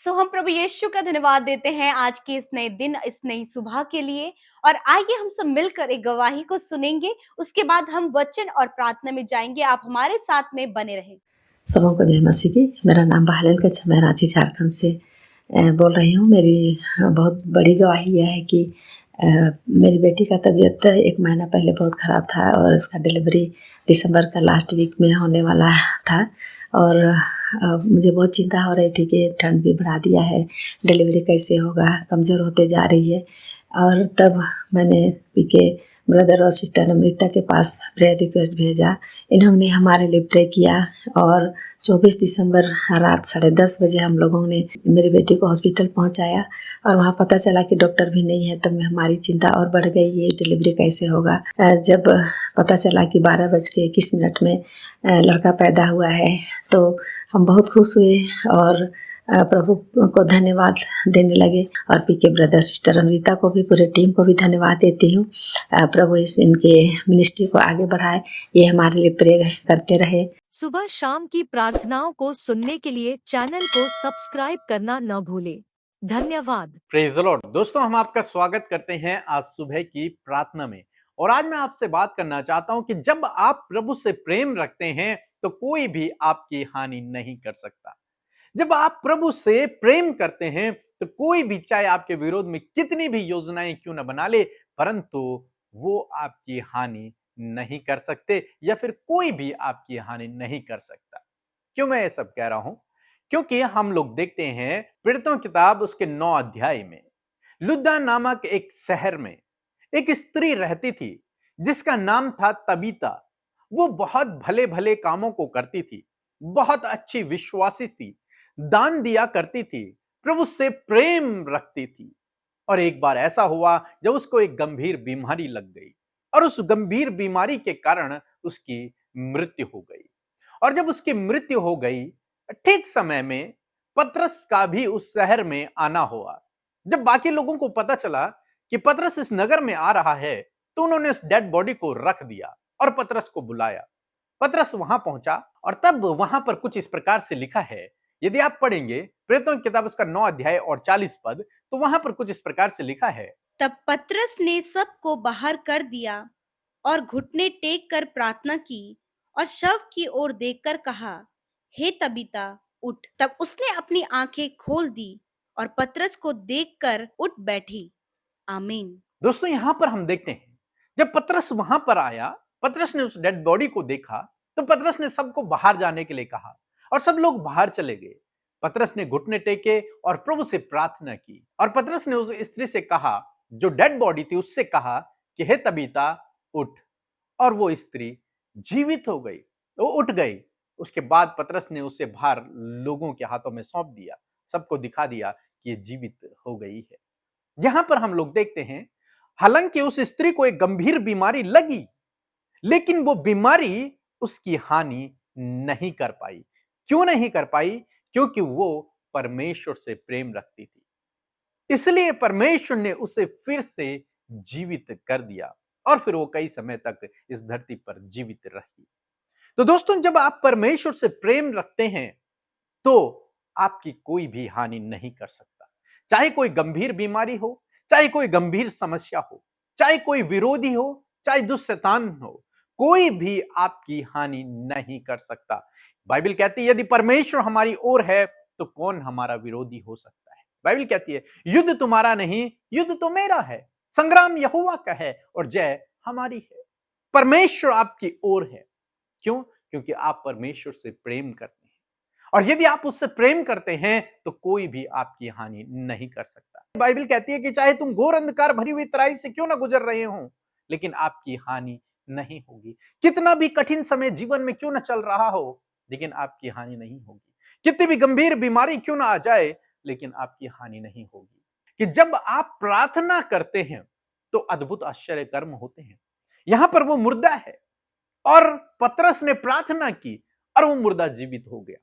हम प्रभु यीशु का धन्यवाद देते हैं आज के इस नए दिन, इस नई सुबह के लिए। और आइए हम सब मिलकर एक गवाही को सुनेंगे। उसके बाद हम वचन और प्रार्थना में जाएंगे। आप हमारे साथ में बने रहें। सबों को जय मसीह की। मेरा नाम बहालेल कच्छा, मैं रांची झारखंड से बोल रही हूँ। मेरी बहुत बड़ी गवाही यह है कि मेरी बेटी का तबीयत 1 महीना पहले बहुत ख़राब था और उसका डिलीवरी दिसंबर का लास्ट वीक में होने वाला था। और मुझे बहुत चिंता हो रही थी कि ठंड भी बढ़ा दिया है, डिलीवरी कैसे होगा, कमज़ोर होते जा रही है। और तब मैंने पीके ब्रदर और सिस्टर अमृता के पास प्रेयर रिक्वेस्ट भेजा। इन्होंने हमारे लिए प्रे किया और 24 दिसंबर रात 10:30 बजे हम लोगों ने मेरी बेटी को हॉस्पिटल पहुंचाया और वहां पता चला कि डॉक्टर भी नहीं है। तब हमारी चिंता और बढ़ गई, ये डिलीवरी कैसे होगा। जब पता चला कि 12:21 में लड़का पैदा हुआ है तो हम बहुत खुश हुए और प्रभु को धन्यवाद देने लगे। और पीके ब्रदर सिस्टर अमृता को भी, पूरे टीम को भी धन्यवाद देती हूँ। प्रभु इस इनके मिनिस्ट्री को आगे बढ़ाए, ये हमारे लिए प्रे करते रहे। सुबह शाम की प्रार्थनाओं को सुनने के लिए चैनल को सब्सक्राइब करना न भूलें। धन्यवाद। Praise the Lord. दोस्तों, हम आपका स्वागत करते हैं आज सुबह की प्रार्थना में। और आज मैं आपसे बात करना चाहता हूं कि जब आप प्रभु से प्रेम रखते हैं तो कोई भी आपकी हानि नहीं कर सकता। जब आप प्रभु से प्रेम करते हैं तो कोई भी, चाहे आपके विरोध में कितनी भी योजनाएं क्यों न बना ले, परंतु वो आपकी हानि नहीं कर सकते या फिर कोई भी आपकी हानि नहीं कर सकता। क्यों मैं ये सब कह रहा हूं? क्योंकि हम लोग देखते हैं प्रेरितों की किताब उसके 9 अध्याय में लुद्दा नामक एक शहर में एक स्त्री रहती थी जिसका नाम था तबीता। वो बहुत भले भले कामों को करती थी, बहुत अच्छी विश्वासी थी, दान दिया करती थी, प्रभु से प्रेम रखती थी। और एक बार ऐसा हुआ जब उसको एक गंभीर बीमारी लग गई और उस गंभीर बीमारी के कारण उसकी मृत्यु हो गई। और जब उसकी मृत्यु हो गई, ठीक समय में पतरस का भी उस शहर में आना हुआ। जब बाकी लोगों को पता चला कि पतरस इस नगर में आ रहा है तो उन्होंने उस डेड बॉडी को रख दिया और पतरस को बुलाया। पतरस वहां पहुंचा और तब वहां पर कुछ इस प्रकार से लिखा है। यदि आप पढ़ेंगे प्रेरितों की किताब उसका 9 अध्याय और 40 पद, तो वहां पर कुछ इस प्रकार से लिखा है। तब पतरस ने सबको बाहर कर दिया और घुटने टेक कर प्रार्थना की और शव की ओर देखकर कहा, हे तबीता उठ। तब उसने अपनी आंखें खोल दी और पतरस को देखकर उठ बैठी। आमीन। दोस्तों, यहां पर हम देखते हैं जब पतरस वहां पर आया, पतरस ने उस डेड बॉडी को देखा तो पतरस ने सबको बाहर जाने के लिए कहा और सब लोग बाहर चले गए। पतरस ने घुटने टेके और प्रभु से प्रार्थना की और पतरस ने उस स्त्री से कहा, जो डेड बॉडी थी उससे कहा कि हे तबीता उठ। और वो स्त्री जीवित हो गई, वो उठ गई। उसके बाद पतरस ने उसे बाहर लोगों के हाथों में सौंप दिया, सबको दिखा दिया कि ये जीवित हो गई है। यहां पर हम लोग देखते हैं, हालांकि उस स्त्री को एक गंभीर बीमारी लगी, लेकिन वो बीमारी उसकी हानि नहीं कर पाई। क्यों नहीं कर पाई? क्योंकि वो परमेश्वर से प्रेम रखती थी, इसलिए परमेश्वर ने उसे फिर से जीवित कर दिया और फिर वो कई समय तक इस धरती पर जीवित रही। तो दोस्तों, जब आप परमेश्वर से प्रेम रखते हैं तो आपकी कोई भी हानि नहीं कर सकता। चाहे कोई गंभीर बीमारी हो, चाहे कोई गंभीर समस्या हो, चाहे कोई विरोधी हो, चाहे दुष्शैतान हो, कोई भी आपकी हानि नहीं कर सकता। बाइबल कहती है, यदि परमेश्वर हमारी ओर है तो कौन हमारा विरोधी हो सकता है। बाइबल कहती है, युद्ध तुम्हारा नहीं, युद्ध तो मेरा है, संग्राम यहोवा का है और जय हमारी है। परमेश्वर आपकी ओर है। क्यों? क्योंकि आप परमेश्वर से प्रेम करते हैं और यदि आप उससे प्रेम करते हैं तो कोई भी आपकी हानि नहीं कर सकता। बाइबल कहती है कि चाहे तुम घोर अंधकार भरी हुई तराई से क्यों ना गुजर रहे हो, लेकिन आपकी हानि नहीं होगी। कितना भी कठिन समय जीवन में क्यों ना चल रहा हो, लेकिन आपकी हानि नहीं होगी। कितनी भी गंभीर बीमारी क्यों ना आ जाए, लेकिन आपकी हानि नहीं होगी। कि जब आप प्रार्थना करते हैं तो अद्भुत आश्चर्य कर्म होते हैं। यहां पर वो मुर्दा है और पतरस ने प्रार्थना की और वो मुर्दा जीवित हो गया।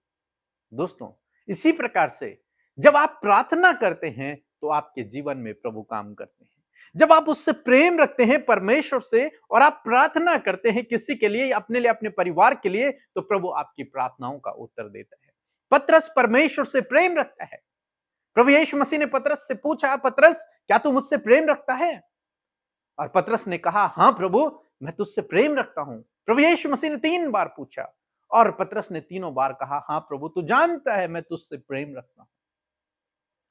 दोस्तों, इसी प्रकार से जब आप प्रार्थना करते हैं तो आपके जीवन में प्रभु काम करते हैं। जब आप उससे प्रेम रखते हैं परमेश्वर से और आप प्रार्थना करते हैं किसी के लिए, अपने लिए, अपने परिवार के लिए, तो प्रभु आपकी प्रार्थनाओं का उत्तर देता है। पतरस परमेश्वर से प्रेम रखता है प्रभु यीशु मसीह ने पतरस से पूछा, पतरस क्या तू मुझसे प्रेम रखता है? और पतरस ने कहा, हाँ प्रभु, मैं तुझसे प्रेम रखता हूं। प्रभु यीशु मसीह ने 3 बार पूछा और पतरस ने तीनों बार कहा, हाँ प्रभु, तू जानता है मैं तुझसे प्रेम रखता हूं।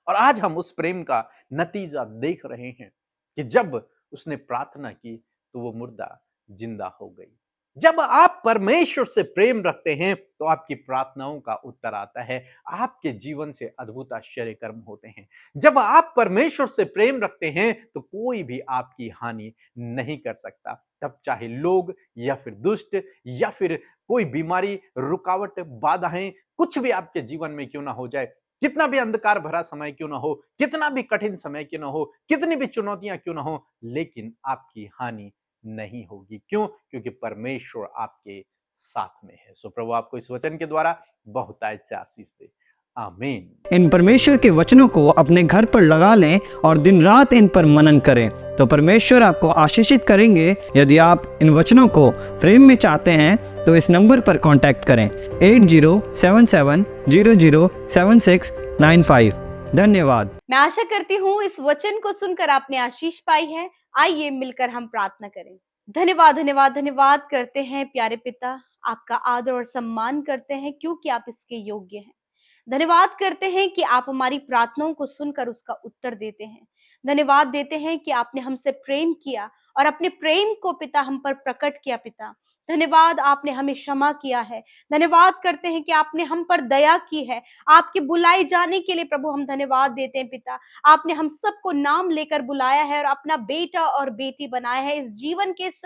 और आज हम उस प्रेम का नतीजा देख रहे हैं कि जब उसने प्रार्थना की तो वो मुर्दा जिंदा हो गई। जब आप परमेश्वर से प्रेम रखते हैं तो आपकी प्रार्थनाओं का उत्तर आता है, आपके जीवन से अद्भुत आश्चर्य कर्म होते हैं। जब आप परमेश्वर से प्रेम रखते हैं तो कोई भी आपकी हानि नहीं कर सकता, तब चाहे लोग या फिर दुष्ट या फिर कोई बीमारी, रुकावट, बाधाएं कुछ भी आपके जीवन में क्यों ना हो जाए, कितना भी अंधकार भरा समय क्यों ना हो, कितना भी कठिन समय क्यों ना हो, कितनी भी चुनौतियां क्यों ना हो, लेकिन आपकी हानि नहीं होगी। क्यों? क्योंकि परमेश्वर आपके साथ में है। सो प्रभु आपको इस वचन के द्वारा बहुतायत से आशीष दे। आमीन। इन परमेश्वर के वचनों को अपने घर पर लगा लें और दिन रात इन पर मनन करें तो परमेश्वर आपको आशीषित करेंगे। यदि आप इन वचनों को फ्रेम में चाहते हैं तो इस नंबर पर कांटेक्ट करें 8077007695। धन्यवाद। मैं आशा करती हूँ इस वचन को सुनकर आपने आशीष पाई है। आइए मिलकर हम प्रार्थना करें। धन्यवाद धन्यवाद धन्यवाद करते हैं प्यारे पिता, आपका आदर और सम्मान करते हैं क्योंकि आप इसके योग्य हैं। धन्यवाद करते हैं कि आप हमारी प्रार्थनाओं को सुनकर उसका उत्तर देते हैं। धन्यवाद देते हैं कि आपने हमसे प्रेम किया और अपने प्रेम को पिता हम पर प्रकट किया। पिता धन्यवाद, आपने हमें क्षमा किया है। धन्यवाद करते हैं कि आपने हम पर दया की है। आपके बुलाए जाने के लिए प्रभु हम धन्यवाद देते हैं। पिता आपने हम सबको नाम लेकर बुलाया है और अपना बेटा और बेटी बनाया है। इस जीवन के इस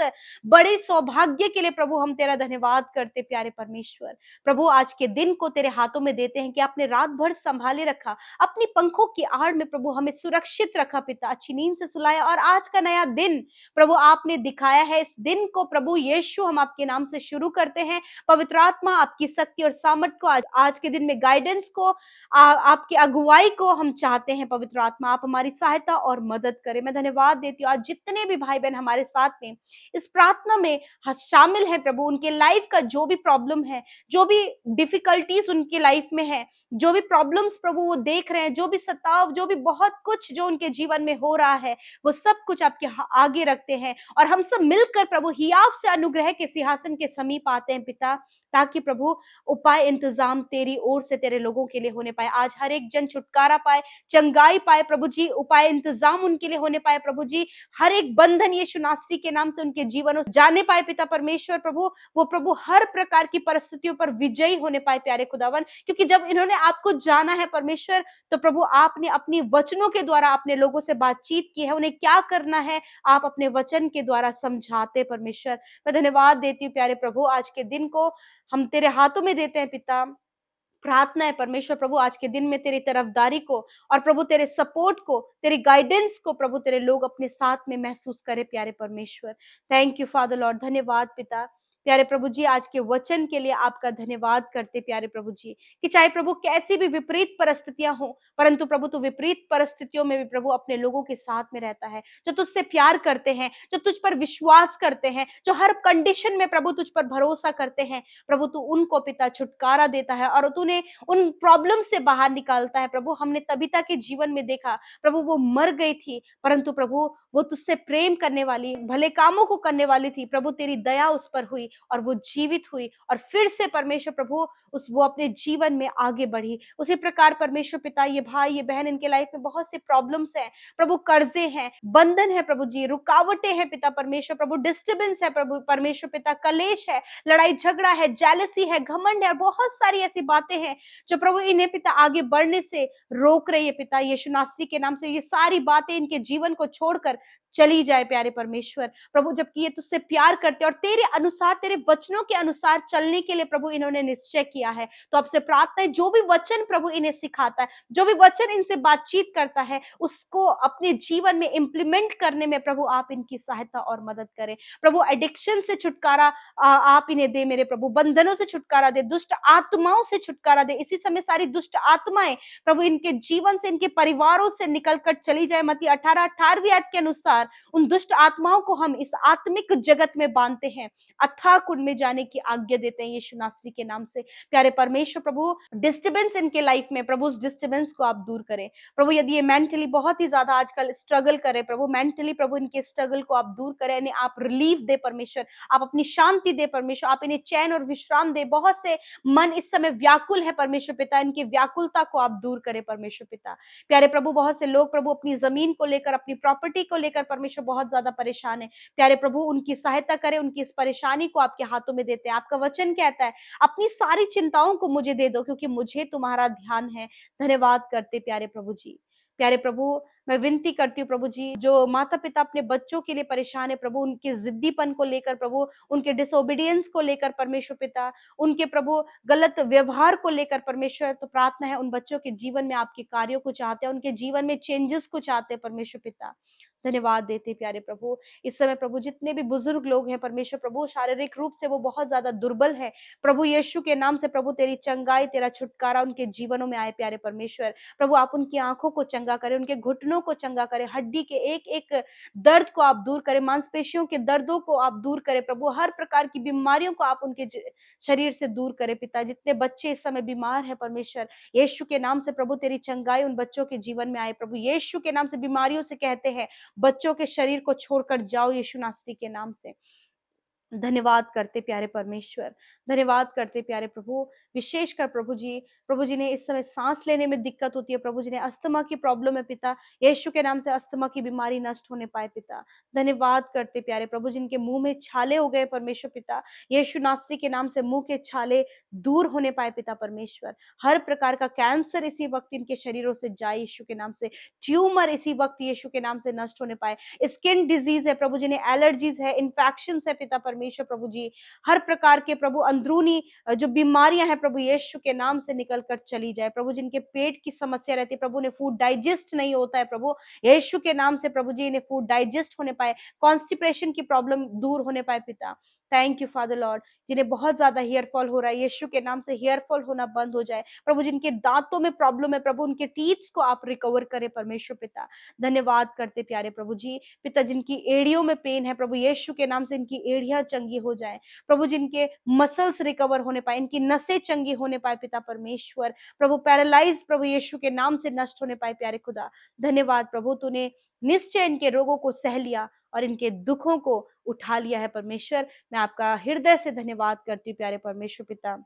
बड़े सौभाग्य के लिए प्रभु हम तेरा धन्यवाद करते प्यारे परमेश्वर। प्रभु आज के दिन को तेरे हाथों में देते हैं कि आपने रात भर संभाले रखा, अपनी पंखों की आड़ में प्रभु हमें सुरक्षित रखा। पिता अच्छी नींद से सुलाया और आज का नया दिन प्रभु आपने दिखाया है। इस दिन को प्रभु यीशु हम आपके नाम से शुरू करते हैं। पवित्र आत्मा आपकी शक्ति और सामर्थ को आज के दिन में गाइडेंस को आपकी अगुवाई को हम चाहते हैं। पवित्र आत्मा आप हमारी सहायता और मदद करें। मैं धन्यवाद देती हूँ आज जितने भी भाई बहन हमारे साथ में इस प्रार्थना में शामिल हैं प्रभु, उनके लाइफ का जो भी प्रॉब्लम है, जो भी डिफिकल्टीज उनके लाइफ में है, जो भी प्रॉब्लम्स प्रभु वो देख रहे हैं, जो भी सताव, जो भी बहुत कुछ जो उनके जीवन में हो रहा है, वो सब कुछ आपके आगे रखते हैं और हम सब मिलकर प्रभु हियाव से अनुग्रह के सिंहासन के समीप आते हैं पिता, ताकि प्रभु उपाय इंतजाम तेरी ओर से तेरे लोगों के लिए होने पाए। आज हर एक जन छुटकारा पाए, चंगाई पाए प्रभु जी, उपाय इंतजाम उनके लिए होने पाए प्रभु जी। हर एक बंधन यीशु नासरी के नाम से उनके जीवन जाने पाए पिता परमेश्वर। प्रभु वो प्रभु हर प्रकार की परिस्थितियों पर विजयी होने पाए प्यारे खुदावन, क्योंकि जब इन्होंने आपको जाना है परमेश्वर तो प्रभु आपने अपनी वचनों के द्वारा अपने लोगों से बातचीत की है। उन्हें क्या करना है आप अपने वचन के द्वारा समझाते परमेश्वर। मैं धन्यवाद देती हूँ प्यारे प्रभु, आज के दिन को हम तेरे हाथों में देते हैं पिता। प्रार्थना है परमेश्वर प्रभु आज के दिन में तेरी तरफदारी को और प्रभु तेरे सपोर्ट को, तेरी गाइडेंस को प्रभु तेरे लोग अपने साथ में महसूस करें प्यारे परमेश्वर। Thank you father Lord. धन्यवाद पिता। प्यारे प्रभु जी आज के वचन के लिए आपका धन्यवाद करते प्यारे प्रभु जी, कि चाहे प्रभु कैसी भी विपरीत परिस्थितियां हो, परंतु प्रभु तू विपरीत परिस्थितियों में भी प्रभु अपने लोगों के साथ में रहता है, जो तुझसे प्यार करते हैं, जो तुझ पर विश्वास करते हैं, जो हर कंडीशन में प्रभु तुझ पर भरोसा करते हैं। प्रभु तू उनको पिता छुटकारा देता है और तूने उन प्रॉब्लम से बाहर निकालता है। प्रभु हमने तबीता के जीवन में देखा प्रभु वो मर गई थी, परंतु प्रभु वो तुझसे प्रेम करने वाली, भले कामों को करने वाली थी। प्रभु तेरी दया उस पर हुई और वो जीवित हुई और फिर से परमेश्वर प्रभु वो अपने जीवन में आगे बढ़ी। उसी प्रकार परमेश्वर पिता ये भाई ये बहन इनके लाइफ में बहुत से प्रॉब्लम्स हैं प्रभु, कर्जे हैं, बंधन है प्रभु जी, रुकावटें हैं पिता परमेश्वर प्रभु, डिस्टर्बेंस है प्रभु परमेश्वर पिता, कलेश है, लड़ाई झगड़ा है, जेलसी है, घमंड है और बहुत सारी ऐसी बातें हैं जो प्रभु इन्हें पिता आगे बढ़ने से रोक रही है पिता। यीशु नासरी के नाम से ये सारी बातें इनके जीवन को छोड़कर चली जाए प्यारे परमेश्वर प्रभु, जबकि ये तुझसे प्यार करते और तेरे अनुसार, तेरे वचनों के अनुसार चलने के लिए प्रभु इन्होंने निश्चय किया है। तो आपसे प्रार्थना है जो भी वचन प्रभु इन्हें सिखाता है, जो भी वचन इनसे बातचीत करता है, उसको अपने जीवन में इंप्लीमेंट करने में प्रभु आप इनकी सहायता और मदद करें। प्रभु एडिक्शन से छुटकारा आप इन्हें दे मेरे प्रभु, बंधनों से छुटकारा दे, दुष्ट आत्माओं से छुटकारा दे। इसी समय सारी दुष्ट आत्माएं प्रभु इनके जीवन से, इनके परिवारों से निकल कर चली जाए। मत्ती 18:18 आयत के अनुसार उन दुष्ट आत्माओं को हम इस आत्मिक जगत में बांधते हैं। अथाह कुंड में जाने की आज्ञा देते हैं यीशु नासरी के नाम से। प्यारे परमेश्वर प्रभु, डिस्टर्बेंस इनके लाइफ में प्रभु, उस डिस्टर्बेंस को आप दूर करें प्रभु। यदि ये मेंटली बहुत ही ज्यादा आजकल स्ट्रगल करे प्रभु, मेंटली प्रभु इनके स्ट्रगल को आप दूर करें, इन्हें आप रिलीफ दे परमेश्वर, आप अपनी शांति दे परमेश्वर, आप इन्हें चैन और विश्राम दे। बहुत से मन इस समय व्याकुल है परमेश्वर पिता, इनकी व्याकुलता को आप दूर करें परमेश्वर पिता। प्यारे प्रभु, बहुत से लोग प्रभु अपनी जमीन को लेकर, अपनी प्रॉपर्टी को लेकर परमेश्वर बहुत ज्यादा परेशान है। प्यारे प्रभु, उनकी सहायता करें, उनकी इस परेशानी को आपके हाथों में देते हैं। आपका वचन कहता है, अपनी सारी चिंताओं को मुझे दे दो क्योंकि मुझे तुम्हारा ध्यान है। धन्यवाद करते प्यारे प्रभु जी। प्यारे प्रभु, मैं विनती करती हूँ प्रभु जी, जो माता पिता अपने बच्चों के लिए परेशान है प्रभु, उनके जिद्दीपन को लेकर प्रभु, उनके डिसोबीडियंस को लेकर परमेश्वर पिता, उनके प्रभु गलत व्यवहार को लेकर परमेश्वर, तो प्रार्थना है उन बच्चों के जीवन में आपके कार्यों को चाहते हैं, उनके जीवन में चेंजेस को चाहते हैं परमेश्वर पिता। धन्यवाद देते प्यारे प्रभु। इस समय प्रभु जितने भी बुजुर्ग लोग हैं परमेश्वर प्रभु, शारीरिक रूप से वो बहुत ज्यादा दुर्बल है प्रभु, यीशु के नाम से प्रभु तेरी चंगाई, तेरा छुटकारा उनके जीवनों में आए प्यारे परमेश्वर प्रभु। आप उनकी आंखों को चंगा करें, उनके घुटनों को चंगा करें, हड्डी के एक एक दर्द को आप दूर करें, मांसपेशियों के दर्दों को आप दूर करें प्रभु, हर प्रकार की बीमारियों को आप उनके शरीर से दूर करें पिता। जितने बच्चे इस समय बीमार हैं परमेश्वर, यीशु के नाम से प्रभु तेरी चंगाई उन बच्चों के जीवन में आए प्रभु। यीशु के नाम से बीमारियों से कहते हैं, बच्चों के शरीर को छोड़कर जाओ यीशु नासरी के नाम से। धन्यवाद करते प्यारे परमेश्वर, धन्यवाद करते प्यारे प्रभु। विशेषकर प्रभु जी ने इस समय सांस लेने में दिक्कत होती है प्रभु, जिन्हें अस्थमा की प्रॉब्लम है पिता, यीशु के नाम से अस्थमा की बीमारी नष्ट होने पाए पिता। धन्यवाद करते प्यारे प्रभु, जिनके मुंह में छाले हो गए परमेश्वर पिता, यीशु नासरी के नाम से मुंह के छाले दूर होने पाए पिता परमेश्वर। हर प्रकार का कैंसर इसी वक्त इनके शरीरों से जाए यीशु के नाम से, ट्यूमर इसी वक्त यीशु के नाम से नष्ट होने पाए। स्किन डिजीज है प्रभु, जिन्हें एलर्जीज है, इन्फेक्शन है पिता परमेश्वर प्रभु जी, हर प्रकार के प्रभु अंदरूनी जो बीमारियां हैं प्रभु, यीशु के नाम से निकल कर चली जाए प्रभु। जिनके पेट की समस्या रहती है प्रभु, ने फूड डाइजेस्ट नहीं होता है प्रभु, यीशु के नाम से प्रभु जी इन्हें फूड डाइजेस्ट होने पाए, कॉन्स्टिपेशन की प्रॉब्लम दूर होने पाए पिता। Thank you father Lord. जिन्हें बहुत ज्यादा हेयर फॉल हो रहा है, यीशु के नाम से हेयर फॉल होना बंद हो जाए प्रभु। जिनके दांतों में प्रॉब्लम है प्रभु, उनके टीथ्स को आप रिकवर करें परमेश्वर पिता। धन्यवाद करते प्यारे प्रभु जी पिता। जिनकी एड़ियों में पेन है प्रभु, यीशु के नाम से इनकी एड़ियां चंगी हो जाए प्रभु। जिनके मसल्स रिकवर होने पाए, इनकी नसें चंगी होने पाए पिता परमेश्वर प्रभु। पैरालाइज प्रभु यीशु के नाम से नष्ट होने पाए प्यारे खुदा। धन्यवाद प्रभु, तूने निश्चय इनके रोगों को सह लिया और इनके दुखों को उठा लिया है परमेश्वर। मैं आपका हृदय से धन्यवाद करती हूँ प्यारे परमेश्वर पिता।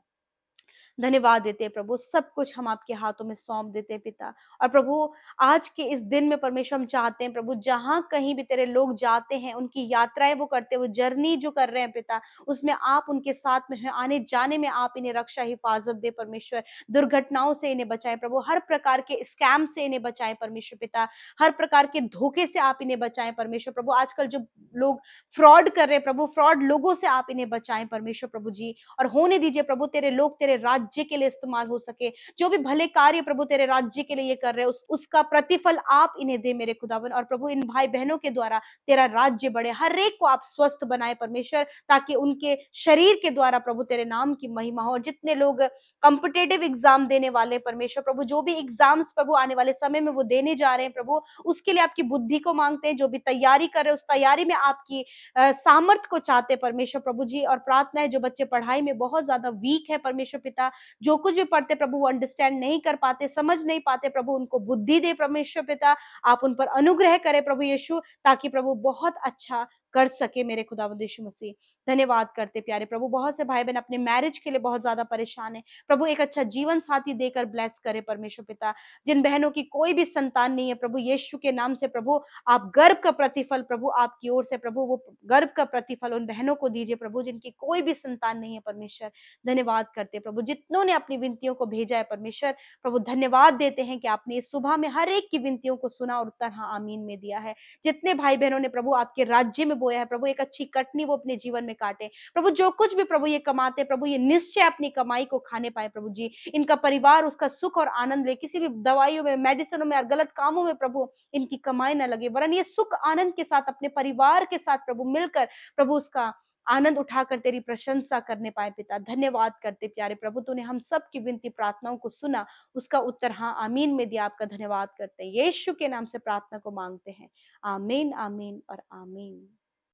धन्यवाद देते हैं प्रभु, सब कुछ हम आपके हाथों में सौंप देते हैं पिता। और प्रभु आज के इस दिन में परमेश्वर हम चाहते हैं प्रभु, जहां कहीं भी तेरे लोग जाते हैं, उनकी यात्राएं वो करते हैं, वो जर्नी जो कर रहे हैं पिता, उसमें आप उनके साथ में हैं, आने जाने में आप इन्हें रक्षा हिफाजत दे परमेश्वर। दुर्घटनाओं से इन्हें बचाए प्रभु, हर प्रकार के स्कैम से इन्हें बचाए परमेश्वर पिता, हर प्रकार के धोखे से आप इन्हें बचाएं परमेश्वर प्रभु। आजकल जो लोग फ्रॉड कर रहे हैं प्रभु, फ्रॉड लोगों से आप इन्हें बचाएं परमेश्वर प्रभु जी। और होने दीजिए प्रभु, तेरे लोग तेरे राज्य के लिए इस्तेमाल हो सके, जो भी भले कार्य प्रभु तेरे राज्य के लिए ये कर रहे हैं, उसका प्रतिफल आप इन्हें दे मेरे खुदावन। और प्रभु इन भाई बहनों के द्वारा तेरा राज्य बढ़े, हर एक को आप स्वस्थ बनाए परमेश्वर, ताकि उनके शरीर के द्वारा प्रभु तेरे नाम की महिमा हो। और जितने लोग कॉम्पिटेटिव एग्जाम देने वाले परमेश्वर प्रभु, जो भी एग्जाम्स प्रभु आने वाले समय में वो देने जा रहे हैं प्रभु, उसके लिए आपकी बुद्धि को मांगते हैं। जो भी तैयारी कर रहे हैं, उस तैयारी में आपकी सामर्थ्य को चाहते परमेश्वर प्रभु जी। और प्रार्थना है, जो बच्चे पढ़ाई में बहुत ज्यादा वीक है परमेश्वर पिता, जो कुछ भी पढ़ते प्रभु वो अंडरस्टैंड नहीं कर पाते, समझ नहीं पाते प्रभु, उनको बुद्धि दे परमेश्वर पिता। आप उन पर अनुग्रह करें प्रभु यीशु, ताकि प्रभु बहुत अच्छा कर सके मेरे खुदावंद यीशु मसीह। धन्यवाद करते प्यारे प्रभु। बहुत से भाई बहन अपने मैरिज के लिए बहुत ज्यादा परेशान है प्रभु, एक अच्छा जीवन साथी देकर ब्लेस करे परमेश्वर पिता। जिन बहनों की कोई भी संतान नहीं है प्रभु, यीशु के नाम से प्रभु आप गर्भ का प्रतिफल प्रभु आपकी ओर से प्रभु, वो गर्भ का प्रतिफल उन बहनों को दीजिए प्रभु, जिनकी कोई भी संतान नहीं है परमेश्वर। धन्यवाद करते प्रभु, जितनों ने अपनी विनतियों को भेजा है परमेश्वर प्रभु, धन्यवाद देते हैं कि आपने इस सुबह में हर एक की विनतियों को सुना और उत्तर हाँ आमीन में दिया है। जितने भाई बहनों ने प्रभु आपके राज्य में बोया है प्रभु, एक अच्छी कटनी वो अपने जीवन में काटे प्रभु। जो कुछ भी प्रभु ये कमाते प्रभु, ये निश्चय अपनी कमाई को खाने पाए प्रभु जी। इनका परिवार उसका सुख और आनंद ले, किसी भी दवाइयों में, मेडिसिनों में और गलत कामों में प्रभु इनकी कमाई न लगे, वरन ये सुख आनंद के साथ अपने परिवार के साथ प्रभु मिलकर प्रभु उसका आनंद उठाकर तेरी प्रशंसा करने पाए पिता। धन्यवाद करते प्यारे प्रभु, तूने हम सब की विनती प्रार्थनाओं को सुना, उसका उत्तर हाँ आमीन में दिया। आपका धन्यवाद करते हैं, यीशु के नाम से प्रार्थना को मांगते हैं, आमीन आमीन और आमीन।